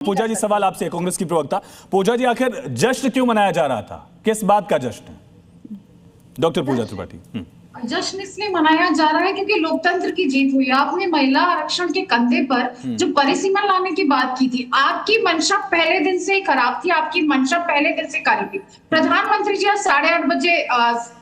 पूजा जी, सवाल आपसे, कांग्रेस की प्रवक्ता पूजा जी, आखिर जश्न क्यों मनाया जा रहा था? किस बात का जश्न? डॉक्टर पूजा त्रिपाठी। जश्न इसलिए मनाया जा रहा है क्योंकि लोकतंत्र की जीत हुई। आपने महिला आरक्षण के कंधे पर जो परिसीमन लाने की बात की थी, आपकी मंशा पहले दिन से ही खराब थी, आपकी मंशा पहले दिन से काली थी। प्रधानमंत्री जी आज 8:30 बजे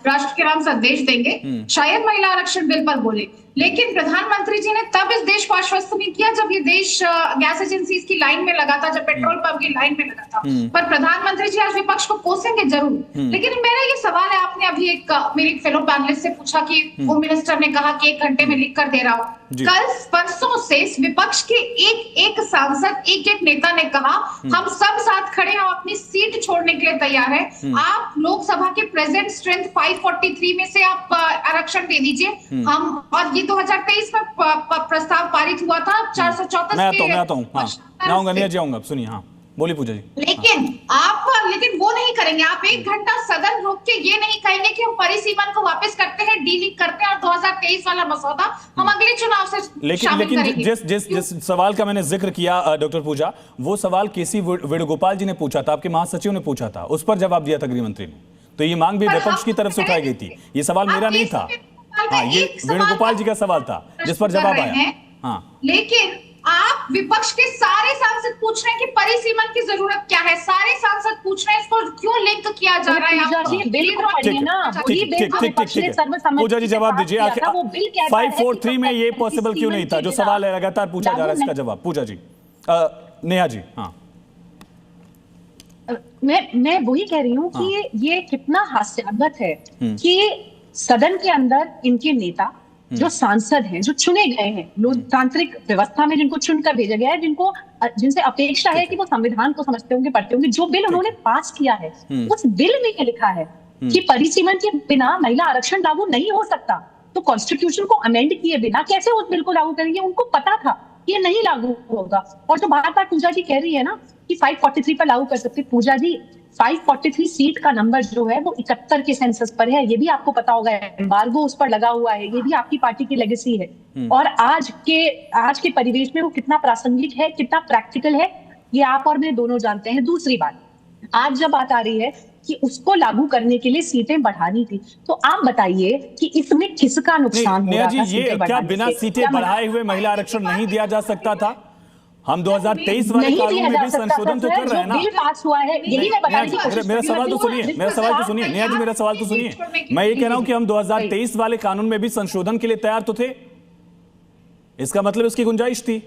राष्ट्र के नाम संदेश देंगे, शायद महिला आरक्षण बिल पर बोले, लेकिन प्रधानमंत्री जी ने तब इस देश को आश्वस्त नहीं किया जब ये देश गैस एजेंसीज की लाइन में लगा था, जब पेट्रोल पंप की लाइन में लगा था। पर प्रधानमंत्री जी आज विपक्ष को कोसेंगे जरूर, लेकिन मेरा ये सवाल है, आपने अभी मेरी फेलो पैनलिस्ट से पूछा कि होम मिनिस्टर ने कहा कि 1 घंटे में लिख कर दे रहा हूं। कल परसों से विपक्ष के एक सांसद, एक नेता ने कहा हम सब साथ खड़े हैं, अपनी सीट छोड़ने के लिए तैयार है। आप लोकसभा के प्रेजेंट स्ट्रेंथ 543 में से आप आरक्षण दे दीजिए हम, और ये 2023 में प्रस्ताव पारित हुआ था 434 आऊंगा। सुनिए, हाँ बोलिए पूजा जी। लेकिन वो नहीं करेंगे। आप 1 घंटा सदन रोक के ये नहीं कहेंगे कि हम परिसीमन को वापस करते हैं, डीलिंक करते हैं और 2023 वाला मसौदा हम अगले चुनाव से शामिल करेंगे। जिस सवाल का मैंने जिक्र किया डॉक्टर पूजा, वो सवाल केसी वेणुगोपाल जी ने पूछा था, आपके महासचिव ने पूछा था, उस पर जवाब दिया था गृह मंत्री ने। तो ये मांग भी विपक्ष की तरफ से उठाई गई थी, ये सवाल मेरा नहीं था। हाँ, ये वेणुगोपाल जी का सवाल था जिस पर जवाब आया। हाँ, लेकिन आप विपक्ष के सारे सांसद पूछ रहे हैं कि परिसीमन की जरूरत क्या है, सारे सांसद पूछ रहे हैं इसको क्यों लिंक किया जा रहा है। पूजा जी जवाब दीजिए, 543 में ये पॉसिबल क्यों नहीं था? जो सवाल है लगातार पूछा जा रहा है, इसका जवाब पूजा जी। नेहा जी। हाँ, मैं वही कह रही हूँ कि ये कितना हास्यास्पद है कि सदन के अंदर इनके नेता जो सांसद हैं, जो चुने गए हैं लोकतांत्रिक व्यवस्था में, जिनको चुनकर भेजा गया है, जिनसे अपेक्षा है कि वो संविधान को समझते होंगे, पढ़ते होंगे, जो बिल उन्होंने पास किया है उस बिल में ये लिखा है कि परिसीमन के बिना महिला आरक्षण लागू नहीं हो सकता। तो कॉन्स्टिट्यूशन को अमेंड किए बिना कैसे उस बिल को लागू करेंगे? उनको पता था ये नहीं लागू होगा। और जो बार बार पूजा जी कह रही है ना कि 543 पर लागू कर सकते, पूजा जी 543 सीट का नंबर जो है वो 71 के सेंसस पर है, ये भी आपको पता होगा। एम्बार्गो उस पर लगा हुआ है, ये भी आपकी पार्टी की लेगेसी है। और आज के परिवेश में वो कितना प्रासंगिक है, कितना प्रैक्टिकल है, ये आप और मैं दोनों जानते हैं। दूसरी बात, आज जब बात आ रही है कि उसको लागू करने के लिए सीटें बढ़ानी थी, तो आप बताइए कि इसमें किसका नुकसान हो रहा था? ये क्या बिना सीटें बढ़ाए हुए महिला आरक्षण नहीं दिया जा सकता था? हम 2023 वाले कानून में भी संशोधन तो कर रहे हैं ना। बिल पास हुआ है, यही मैं बता रही हूं। मेरा सवाल तो सुनिए, नेहा जी मेरा सवाल तो सुनिए। मैं ये कह रहा हूं कि हम 2023 वाले कानून में भी संशोधन के लिए तैयार तो थे, इसका मतलब इसकी गुंजाइश थी।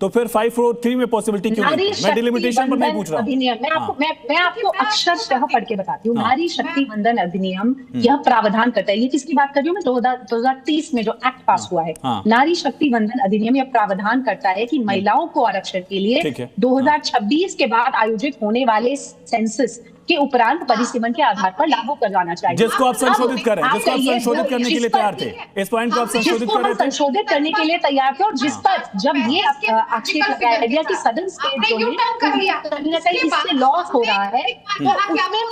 तो फिर 543 में पॉसिबिलिटी क्यों नहीं? मैं डिलिमिटेशन पर नहीं पूछ रहा हूं। मैं आपको अक्षरशः पढ़ के बताती हूँ। नारी शक्ति वंदन अधिनियम यह प्रावधान करता है, ये किसकी बात कर रही हूँ मैं? 2030 में जो एक्ट पास हुआ है, नारी शक्ति वंदन अधिनियम यह प्रावधान करता है कि महिलाओं को आरक्षण के लिए 2026 के बाद आयोजित होने वाले सेंसस के उपरांत परिसीमन के आधार पर लागू कर जाना चाहिए। जिसको आप संशोधित करें, जिसको आप संशोधित करने के लिए तैयार थे, इस पॉइंट को आप संशोधित कर रहे थे, संशोधित करने के लिए तैयार थे। और जिस पर जब ये आक्षेप लगाया गया कि सदन स्टेट जो है कहीं ना कहीं इससे लॉस हो रहा है, तो उसमें